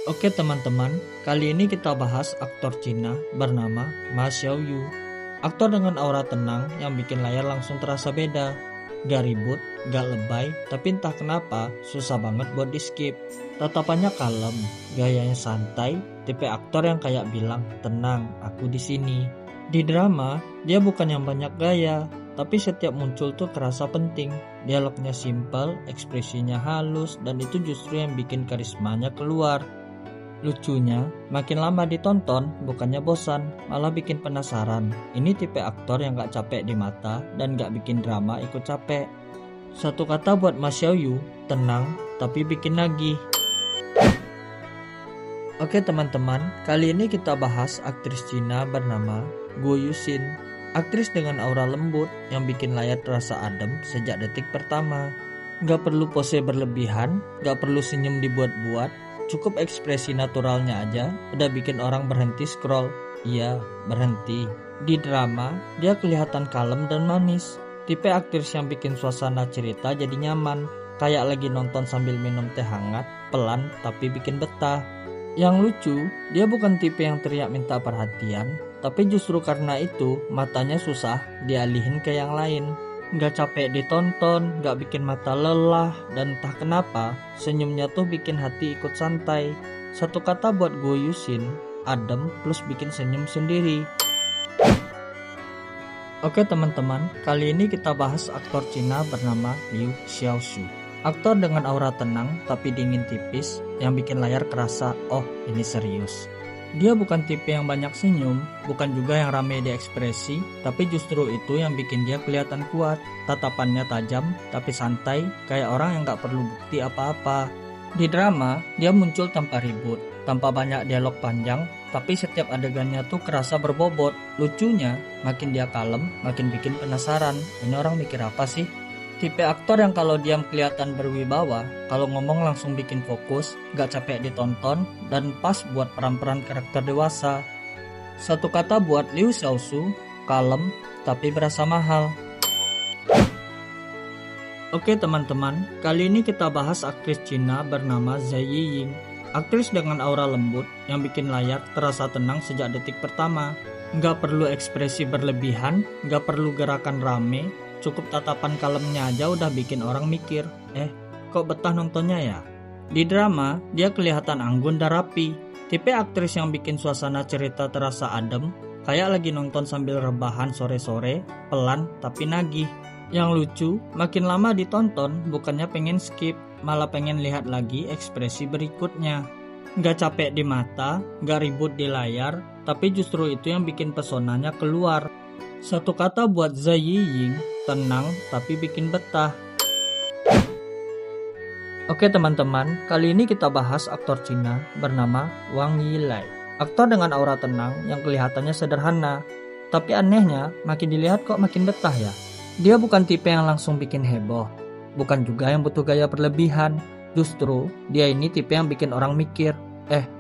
Oke teman-teman, kali ini kita bahas aktor Cina bernama Ma Xiaoyu. Aktor dengan aura tenang yang bikin layar langsung terasa beda. Gak ribut, gak lebay, tapi entah kenapa susah banget buat di skip. Tatapannya kalem, gayanya santai, tipe aktor yang kayak bilang, tenang, aku di sini. Di drama, dia bukan yang banyak gaya, tapi setiap muncul tuh kerasa penting. Dialognya simpel, ekspresinya halus, dan itu justru yang bikin karismanya keluar. Lucunya, makin lama ditonton, bukannya bosan, malah bikin penasaran. Ini tipe aktor yang gak capek di mata dan gak bikin drama ikut capek. Satu kata buat Mas Xiaoyu, tenang, tapi bikin nagih. Oke teman-teman, kali ini kita bahas aktris Cina bernama Guo Yuxin. Aktris dengan aura lembut yang bikin layar terasa adem sejak detik pertama. Gak perlu pose berlebihan, gak perlu senyum dibuat-buat, cukup ekspresi naturalnya aja udah bikin orang berhenti scroll. Iya, berhenti. Di drama, dia kelihatan kalem dan manis. Tipe aktris yang bikin suasana cerita jadi nyaman, kayak lagi nonton sambil minum teh hangat, pelan tapi bikin betah. Yang lucu, dia bukan tipe yang teriak minta perhatian, tapi justru karena itu matanya susah dialihin ke yang lain. Gak capek ditonton, gak bikin mata lelah, dan entah kenapa senyumnya tuh bikin hati ikut santai. Satu kata buat Guo Yuxin, adem plus bikin senyum sendiri. Oke teman-teman, kali ini kita bahas aktor Cina bernama Liu Xiaoshu. Aktor dengan aura tenang tapi dingin tipis yang bikin layar kerasa, oh ini serius. Dia bukan tipe yang banyak senyum, bukan juga yang rame di ekspresi, tapi justru itu yang bikin dia kelihatan kuat. Tatapannya tajam, tapi santai, kayak orang yang gak perlu bukti apa-apa. Di drama, dia muncul tanpa ribut, tanpa banyak dialog panjang, tapi setiap adegannya tuh kerasa berbobot. Lucunya, makin dia kalem, makin bikin penasaran, ini orang mikir apa sih? Tipe aktor yang kalau diam kelihatan berwibawa, kalau ngomong langsung bikin fokus, gak capek ditonton, dan pas buat peran-peran karakter dewasa. Satu kata buat Liu Xiaoshu, kalem tapi berasa mahal. Oke teman-teman, kali ini kita bahas aktris Cina bernama Zhai Yiying. Aktris dengan aura lembut yang bikin layar terasa tenang sejak detik pertama. Gak perlu ekspresi berlebihan, gak perlu gerakan rame, cukup tatapan kalemnya aja udah bikin orang mikir, kok betah nontonnya ya? Di drama, dia kelihatan anggun dan rapi. Tipe aktris yang bikin suasana cerita terasa adem, kayak lagi nonton sambil rebahan sore-sore, pelan tapi nagih. Yang lucu, makin lama ditonton, bukannya pengen skip, malah pengen lihat lagi ekspresi berikutnya. Gak capek di mata, gak ribut di layar, tapi justru itu yang bikin pesonanya keluar. Satu kata buat Zhai Yiying, tenang tapi bikin betah. Oke teman-teman, kali ini kita bahas aktor Cina bernama Wang Yilai. Aktor dengan aura tenang yang kelihatannya sederhana, tapi anehnya makin dilihat kok makin betah ya. Dia bukan tipe yang langsung bikin heboh, bukan juga yang butuh gaya berlebihan. Justru dia ini tipe yang bikin orang mikir,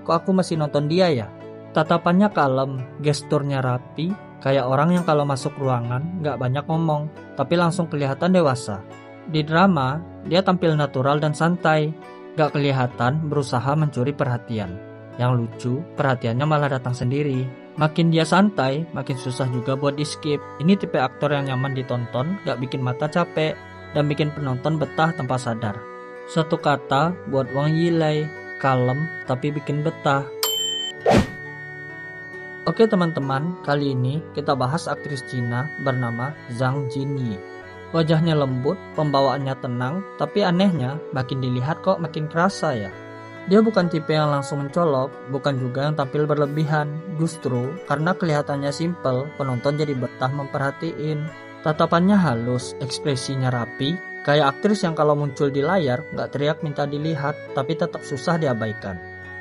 kok aku masih nonton dia ya? Tatapannya kalem, gesturnya rapi, kayak orang yang kalau masuk ruangan gak banyak ngomong, tapi langsung kelihatan dewasa. Di drama, dia tampil natural dan santai, gak kelihatan berusaha mencuri perhatian. Yang lucu, perhatiannya malah datang sendiri. Makin dia santai, makin susah juga buat di skip. Ini tipe aktor yang nyaman ditonton, gak bikin mata capek, dan bikin penonton betah tanpa sadar. Satu kata buat Wang Yilai, kalem tapi bikin betah. Oke teman-teman, kali ini kita bahas aktris Cina bernama Zhang Jinyi. Wajahnya lembut, pembawaannya tenang, tapi anehnya makin dilihat kok makin kerasa ya. Dia bukan tipe yang langsung mencolok, bukan juga yang tampil berlebihan. Justru karena kelihatannya simpel, penonton jadi betah memperhatiin. Tatapannya halus, ekspresinya rapi, kayak aktris yang kalau muncul di layar gak teriak minta dilihat, tapi tetap susah diabaikan.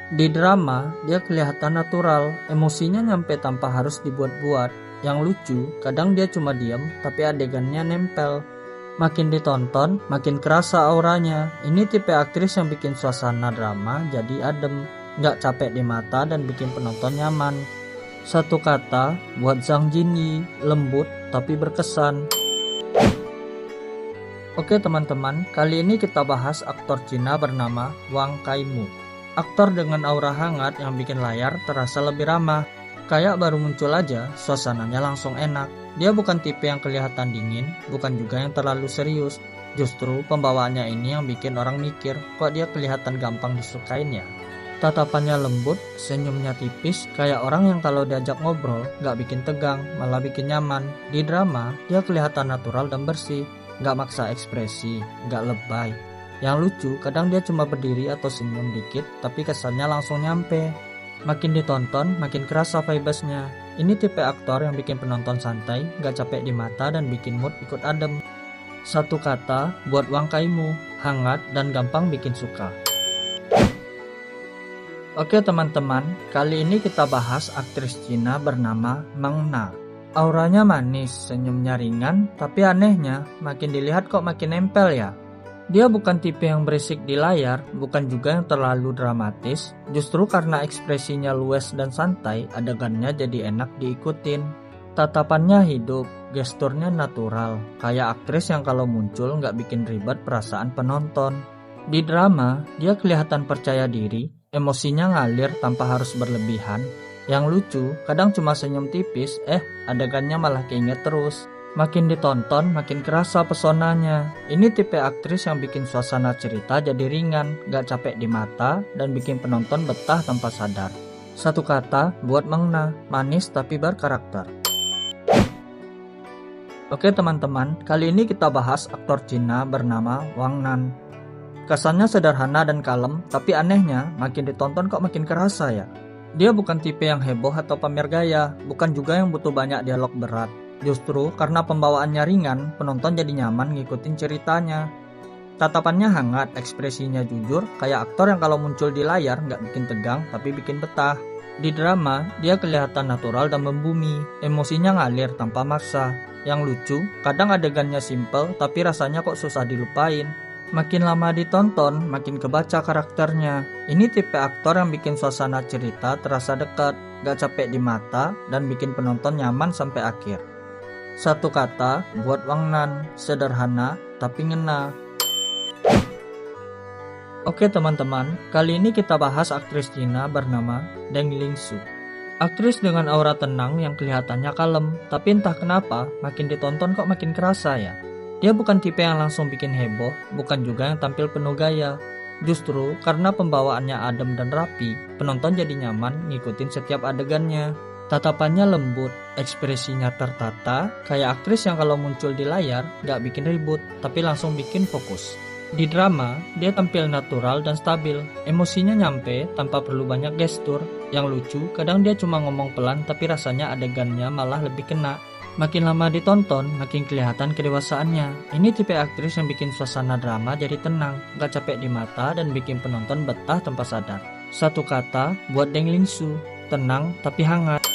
Di drama, dia kelihatan natural, emosinya nyampe tanpa harus dibuat-buat. Yang lucu, kadang dia cuma diam, tapi adegannya nempel. Makin ditonton, makin kerasa auranya. Ini tipe aktris yang bikin suasana drama jadi adem, gak capek di mata dan bikin penonton nyaman. Satu kata buat Zhang Jinyi, lembut tapi berkesan. Oke teman-teman, kali ini kita bahas aktor Cina bernama Wang Kaimu. Aktor dengan aura hangat yang bikin layar terasa lebih ramah. Kayak baru muncul aja, suasananya langsung enak. Dia bukan tipe yang kelihatan dingin, bukan juga yang terlalu serius. Justru pembawaannya ini yang bikin orang mikir, kok dia kelihatan gampang disukain ya. Tatapannya lembut, senyumnya tipis, kayak orang yang kalau diajak ngobrol gak bikin tegang, malah bikin nyaman. Di drama, dia kelihatan natural dan bersih, gak maksa ekspresi, gak lebay. Yang lucu, kadang dia cuma berdiri atau senyum dikit, tapi kesannya langsung nyampe. Makin ditonton, makin kerasa vibes-nya. Ini tipe aktor yang bikin penonton santai, gak capek di mata dan bikin mood ikut adem. Satu kata buat Wangkaimu, hangat dan gampang bikin suka. Oke teman-teman, kali ini kita bahas aktris Cina bernama Meng Na. Auranya manis, senyumnya ringan, tapi anehnya makin dilihat kok makin nempel ya. Dia bukan tipe yang berisik di layar, bukan juga yang terlalu dramatis. Justru karena ekspresinya luwes dan santai, adegannya jadi enak diikutin. Tatapannya hidup, gesturnya natural, kayak aktris yang kalau muncul nggak bikin ribet perasaan penonton. Di drama, dia kelihatan percaya diri, emosinya ngalir tanpa harus berlebihan. Yang lucu, kadang cuma senyum tipis, adegannya malah keinget terus. Makin ditonton, makin kerasa pesonanya. Ini tipe aktris yang bikin suasana cerita jadi ringan, gak capek di mata, dan bikin penonton betah tanpa sadar. Satu kata buat Meng Na, manis tapi berkarakter. Oke teman-teman, kali ini kita bahas aktor Cina bernama Wang Nan. Kesannya sederhana dan kalem, tapi anehnya makin ditonton kok makin kerasa ya. Dia bukan tipe yang heboh atau pamer gaya, bukan juga yang butuh banyak dialog berat. Justru karena pembawaannya ringan, penonton jadi nyaman ngikutin ceritanya. Tatapannya hangat, ekspresinya jujur, kayak aktor yang kalau muncul di layar nggak bikin tegang tapi bikin betah. Di drama, dia kelihatan natural dan membumi, emosinya ngalir tanpa maksa. Yang lucu, kadang adegannya simple tapi rasanya kok susah dilupain. Makin lama ditonton, makin kebaca karakternya. Ini tipe aktor yang bikin suasana cerita terasa dekat, gak capek di mata, dan bikin penonton nyaman sampai akhir. Satu kata buat Wang Nan, sederhana tapi ngena. Oke teman-teman, kali ini kita bahas aktris Cina bernama Deng Lingsu. Aktris dengan aura tenang yang kelihatannya kalem, tapi entah kenapa makin ditonton kok makin kerasa ya. Dia bukan tipe yang langsung bikin heboh, bukan juga yang tampil penuh gaya. Justru karena pembawaannya adem dan rapi, penonton jadi nyaman ngikutin setiap adegannya. Tatapannya lembut, ekspresinya tertata, kayak aktris yang kalau muncul di layar gak bikin ribut, tapi langsung bikin fokus. Di drama, dia tampil natural dan stabil, emosinya nyampe tanpa perlu banyak gestur. Yang lucu, kadang dia cuma ngomong pelan tapi rasanya adegannya malah lebih kena. Makin lama ditonton, makin kelihatan kedewasaannya. Ini tipe aktris yang bikin suasana drama jadi tenang, gak capek di mata dan bikin penonton betah tanpa sadar. Satu kata buat Deng Lingsu, tenang tapi hangat.